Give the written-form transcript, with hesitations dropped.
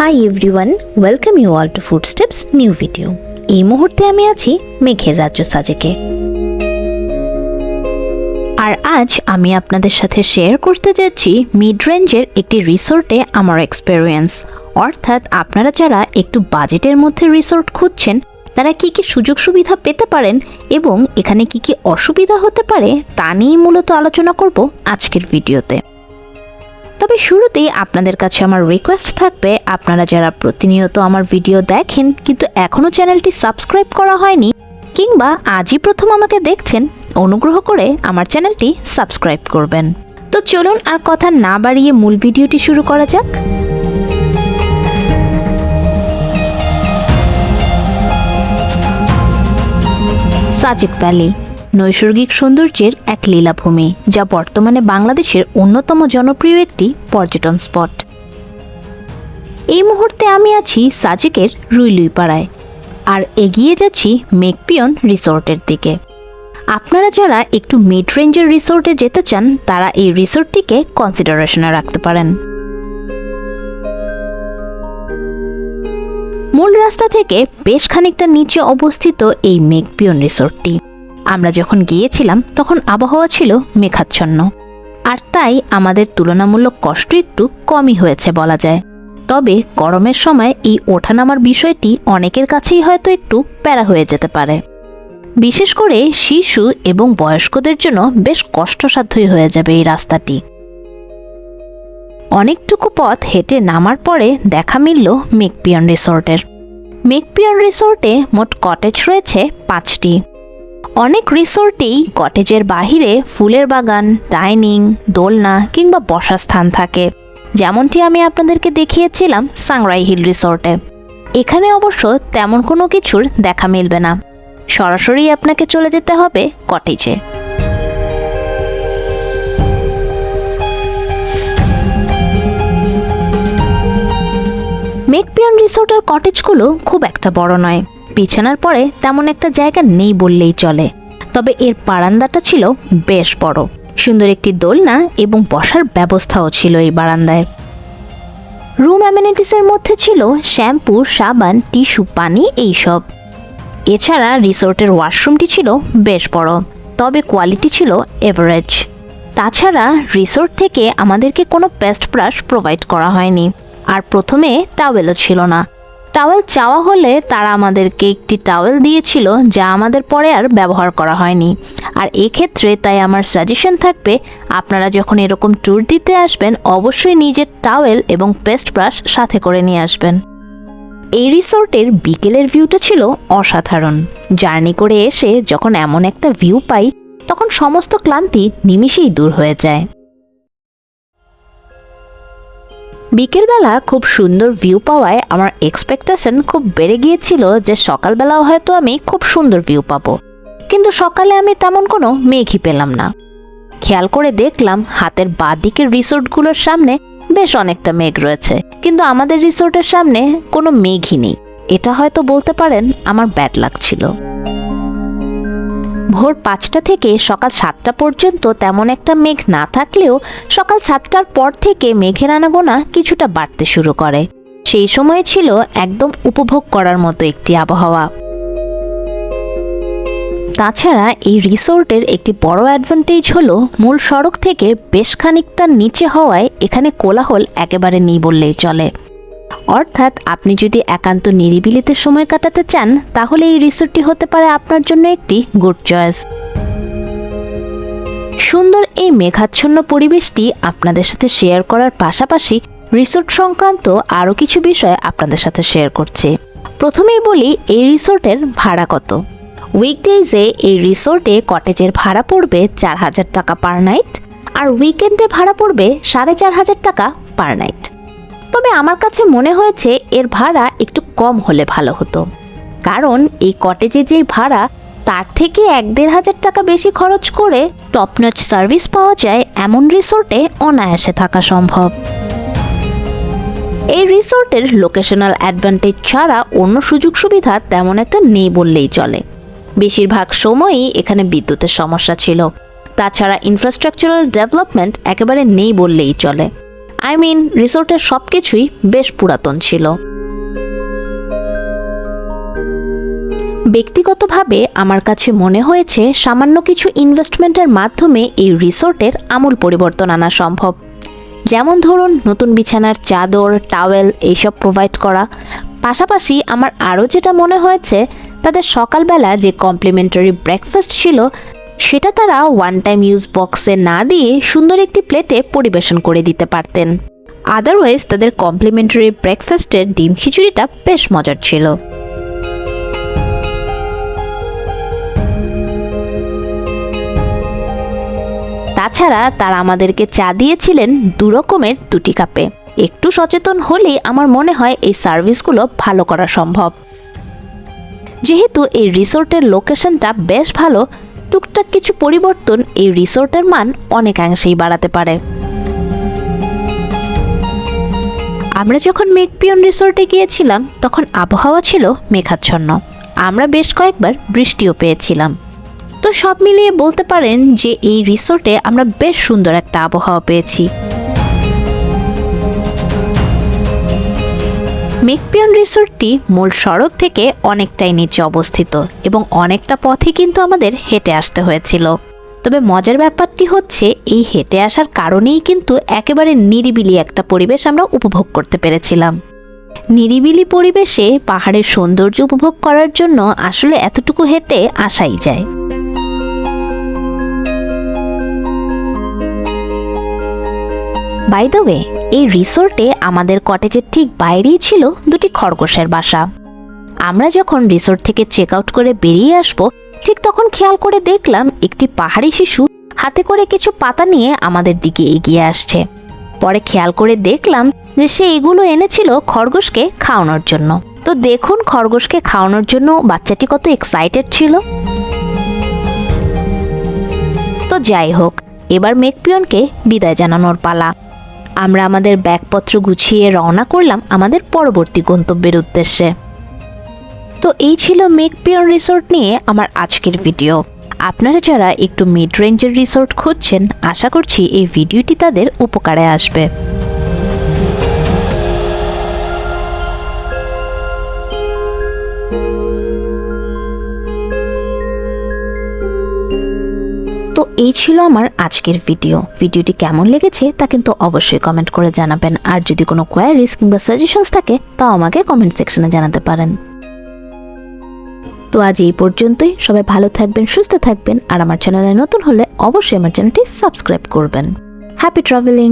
High everyone, welcome you all to Foodsteps new video. এই মুহূর্তে আমি আছি মেঘের রাজ্য সাজেকে। আর আজ আমি আপনাদের সাথে শেয়ার করতে যাচ্ছি মিড রেঞ্জের একটি রিসোর্টে আমার এক্সপেরিয়েন্স। অর্থাৎ আপনারা যারা একটু বাজেটের মধ্যে রিসোর্ট খুঁজছেন তারা কি কি সুযোগ সুবিধা পেতে পারেন এবং এখানে কি কি অসুবিধা হতে পারে তা নিয়েই মূলত আলোচনা করব আজকের ভিডিওতে। তবে শুরুতেই আপনাদের কাছে আমার রিকোয়েস্ট থাকবে, আপনারা যারা প্রতিনিয়ত আমার ভিডিও দেখেন কিন্তু এখনও চ্যানেলটি সাবস্ক্রাইব করা হয়নি কিংবা আজই প্রথম আমাকে দেখছেন, অনুগ্রহ করে আমার চ্যানেলটি সাবস্ক্রাইব করবেন। তো চলুন আর কথা না বাড়িয়ে মূল ভিডিওটি শুরু করা যাক। সাজেক ভ্যালি নৈসর্গিক সৌন্দর্যের এক লীলাভূমি, যা বর্তমানে বাংলাদেশের অন্যতম জনপ্রিয় একটি পর্যটন স্পট। এই মুহূর্তে আমি আছি সাজেকের রুইলুইপাড়ায় আর এগিয়ে যাচ্ছি মেঘপিয়ন রিসোর্টের দিকে। আপনারা যারা একটু মিড রেঞ্জের রিসোর্টে যেতে চান তারা এই রিসোর্টটিকে কনসিডারেশনে রাখতে পারেন। মূল রাস্তা থেকে বেশ খানিকটা নিচে অবস্থিত এই মেঘপিয়ন রিসোর্টটি। আমরা যখন গিয়েছিলাম তখন আবহাওয়া ছিল মেঘাচ্ছন্ন, আর তাই আমাদের তুলনামূলক কষ্ট একটু কমই হয়েছে বলা যায়। তবে গরমের সময় এই ওঠানামার বিষয়টি অনেকের কাছেই হয়তো একটু প্যারা হয়ে যেতে পারে। বিশেষ করে শিশু এবং বয়স্কদের জন্য বেশ কষ্টসাধ্যই হয়ে যাবে এই রাস্তাটি। অনেকটুকু পথ হেঁটে নামার পরে দেখা মিলল মেঘপিয়ন রিসোর্টের। মেঘপিয়ন রিসোর্টে মোট কটেজ রয়েছে 5টি। অনেক রিসোর্টেই কটেজের বাহিরে ফুলের বাগান, ডাইনিং, দোলনা কিংবা বসার স্থান থাকে, যেমনটি আমি আপনাদেরকে দেখিয়েছিলাম সাংরাই হিল রিসোর্টে। এখানে অবশ্য তেমন কোনো কিছুর দেখা মিলবে না, সরাসরি আপনাকে চলে যেতে হবে কটেজে। মেঘপিয়ন রিসোর্টের কটেজগুলো খুব একটা বড় নয়, বিছানার পরে তেমন একটা জায়গা নেই বললেই চলে। তবে এর বারান্দাটা ছিল বেশ বড়, সুন্দর একটি দোলনা এবং বসার ব্যবস্থাও ছিল এই বারান্দায়। রুম অ্যামেনিটিসের মধ্যে ছিল শ্যাম্পু, সাবান, টিস্যু, পানি এইসব। এছাড়া রিসোর্টের ওয়াশরুমটি ছিল বেশ বড়, তবে কোয়ালিটি ছিল এভারেজ। তাছাড়া রিসোর্ট থেকে আমাদেরকে কোনো পেস্ট ব্রাশ প্রোভাইড করা হয়নি, আর প্রথমে টাওয়েলও ছিল না। টাওয়েল চাওয়া হলে তারা আমাদেরকে একটি টাওয়েল দিয়েছিল, যা আমাদের পরে আর ব্যবহার করা হয়নি। আর এক্ষেত্রে তাই আমার সাজেশন থাকবে, আপনারা যখন এরকম ট্যুর দিতে আসবেন অবশ্যই নিজের টাওয়েল এবং পেস্ট ব্রাশ সাথে করে নিয়ে আসবেন। এই রিসোর্টের বিকেলের ভিউটা ছিল অসাধারণ। জার্নি করে এসে যখন এমন একটা ভিউ পাই তখন সমস্ত ক্লান্তি নিমিষেই দূর হয়ে যায়। বিকেলবেলা খুব সুন্দর ভিউ পাওয়ায় আমার এক্সপেকটেশন খুব বেড়ে গিয়েছিল যে সকালবেলাও হয়তো আমি খুব সুন্দর ভিউ পাবো, কিন্তু সকালে আমি তেমন কোনো মেঘই পেলাম না। খেয়াল করে দেখলাম হাতের বাঁ দিকের রিসোর্টগুলোর সামনে বেশ অনেকটা মেঘ রয়েছে, কিন্তু আমাদের রিসোর্টের সামনে কোনো মেঘই নেই। এটা হয়তো বলতে পারেন আমার ব্যাড লাক ছিল। ভোর 5টা থেকে সকাল 7টা পর্যন্ত তেমন একটা মেঘ না থাকলেও সকাল 7টার পর থেকে মেঘের আনাগোনা কিছুটা বাড়তে শুরু করে। সেই সময় ছিল একদম উপভোগ করার মতো একটি আবহাওয়া। তাছাড়া এই রিসোর্টের একটি বড় অ্যাডভান্টেজ হলো মূল সড়ক থেকে বেশ খানিকটা নিচে হওয়ায় এখানে কোলাহল একেবারে নেই বললেই চলে। অর্থাৎ আপনি যদি একান্ত নিরিবিলিতে সময় কাটাতে চান তাহলে এই রিসোর্টটি হতে পারে আপনার জন্য একটি গুড চয়েস। সুন্দর এই মেঘাচ্ছন্ন পরিবেশটি আপনাদের সাথে শেয়ার করার পাশাপাশি রিসোর্ট সংক্রান্ত আরও কিছু বিষয় আপনাদের সাথে শেয়ার করছি। প্রথমেই বলি এই রিসোর্টের ভাড়া কত। উইকডেজে এই রিসোর্টে কটেজের ভাড়া পড়বে 4000 টাকা পার নাইট, আর উইকেন্ডে ভাড়া পড়বে 4500 টাকা পার নাইট। তবে আমার কাছে মনে হয়েছে এর ভাড়া একটু কম হলে ভালো হতো, কারণ এই কটেজে যে ভাড়া তার থেকে 1-1500 টাকা বেশি খরচ করে টপনচ সার্ভিস পাওয়া যায় এমন রিসোর্টে অনায়াসে থাকা সম্ভব। এই রিসোর্টের লোকেশনাল অ্যাডভান্টেজ ছাড়া অন্য সুযোগ সুবিধা তেমন একটা নেই বললেই চলে। বেশিরভাগ সময়ই এখানে বিদ্যুতের সমস্যা ছিল। তাছাড়া ইনফ্রাস্ট্রাকচারাল ডেভেলপমেন্ট একেবারে নেই বললেই চলে। রিসোর্টের সব কিছুই বেশ পুরাতন ছিল। ব্যক্তিগতভাবে আমার কাছে মনে হয়েছে সামান্য কিছু ইনভেস্টমেন্টের মাধ্যমে এই রিসোর্টের আমূল পরিবর্তন আনা সম্ভব। যেমন ধরুন, নতুন বিছানার চাদর, টাওয়েল এইসব প্রোভাইড করা। পাশাপাশি আমার আরও যেটা মনে হয়েছে, তাদের সকালবেলা যে কমপ্লিমেন্টারি ব্রেকফাস্ট ছিল সেটা তারা ওয়ান টাইম ইউজ বক্সে না দিয়ে সুন্দর একটি প্লেটে পরিবেশন করে দিতে পারতেন। আদারওয়াইজ তাদের কমপ্লিমেন্টারি ব্রেকফাস্টের ডিম খিচুড়িটা বেশ মজার ছিল। তাছাড়া তারা আমাদেরকে চা দিয়েছিলেন 2 রকমের 2টি কাপে। একটু সচেতন হলেই আমার মনে হয় এই সার্ভিসগুলো ভালো করা সম্ভব। যেহেতু এই রিসোর্টের লোকেশনটা বেশ ভালো, টুকটাক কিছু পরিবর্তন এই রিসোর্টের মান অনেকাংশেই বাড়াতে পারে। আমরা যখন মেকপিয়ন রিসোর্টে গিয়েছিলাম তখন আবহাওয়া ছিল মেঘাচ্ছন্ন। আমরা বেশ কয়েকবার বৃষ্টিও পেয়েছিলাম। তো সব মিলিয়ে বলতে পারেন যে এই রিসোর্টে আমরা বেশ সুন্দর একটা আবহাওয়া পেয়েছি। মেকপিয়ন রিসোর্টটি মূল সড়ক থেকে অনেকটাই নিচে অবস্থিত এবং অনেকটা পথই কিন্তু আমাদের হেঁটে আসতে হয়েছিল। তবে মজার ব্যাপারটি হচ্ছে, এই হেঁটে আসার কারণেই কিন্তু একেবারে নিরিবিলি একটা পরিবেশ আমরা উপভোগ করতে পেরেছিলাম। নিরিবিলি পরিবেশে পাহাড়ের সৌন্দর্য উপভোগ করার জন্য আসলে এতটুকু হেঁটে আসাই যায়। বাই দ্য ওয়ে, এই রিসোর্টে আমাদের কটেজের ঠিক বাইরেই ছিল 2টি খরগোশের বাসা। আমরা যখন রিসোর্ট থেকে চেক আউট করে বেরিয়ে আসবো, ঠিক তখন খেয়াল করে দেখলাম একটি পাহাড়ি শিশু হাতে করে কিছু পাতা নিয়ে আমাদের দিকে এগিয়ে আসছে। পরে খেয়াল করে দেখলাম যে সে এগুলো এনেছিল খরগোশকে খাওয়ানোর জন্য। তো দেখুন, খরগোশকে খাওয়ানোর জন্য বাচ্চাটি কত এক্সাইটেড ছিল। তো যাই হোক, এবার মেকপিয়নকে বিদায় জানানোর পালা। আমরা আমাদের ব্যাগপত্র গুছিয়ে রওনা করলাম আমাদের পরবর্তী গন্তব্যের উদ্দেশ্যে। তো এই ছিল মেকপিয়ন রিসোর্ট নিয়ে আমার আজকের ভিডিও। আপনারা যারা একটু মিড রেঞ্জের রিসোর্ট খুঁজছেন, আশা করছি এই ভিডিওটি তাদের উপকারে আসবে। তো এই ছিল আমার আজকের ভিডিওটি কেমন লেগেছে তা কিন্তু অবশ্যই কমেন্ট করে জানাবেন। আর যদি কোনো কোয়ারিজ কিংবা সাজেশনস থাকে তাও আমাকে কমেন্ট সেকশনে জানাতে পারেন। তো আজ এই পর্যন্তই। সবাই ভালো থাকবেন, সুস্থ থাকবেন, আর আমার চ্যানেলে নতুন হলে অবশ্যই আমার চ্যানেলটি সাবস্ক্রাইব করবেন। Happy travelling.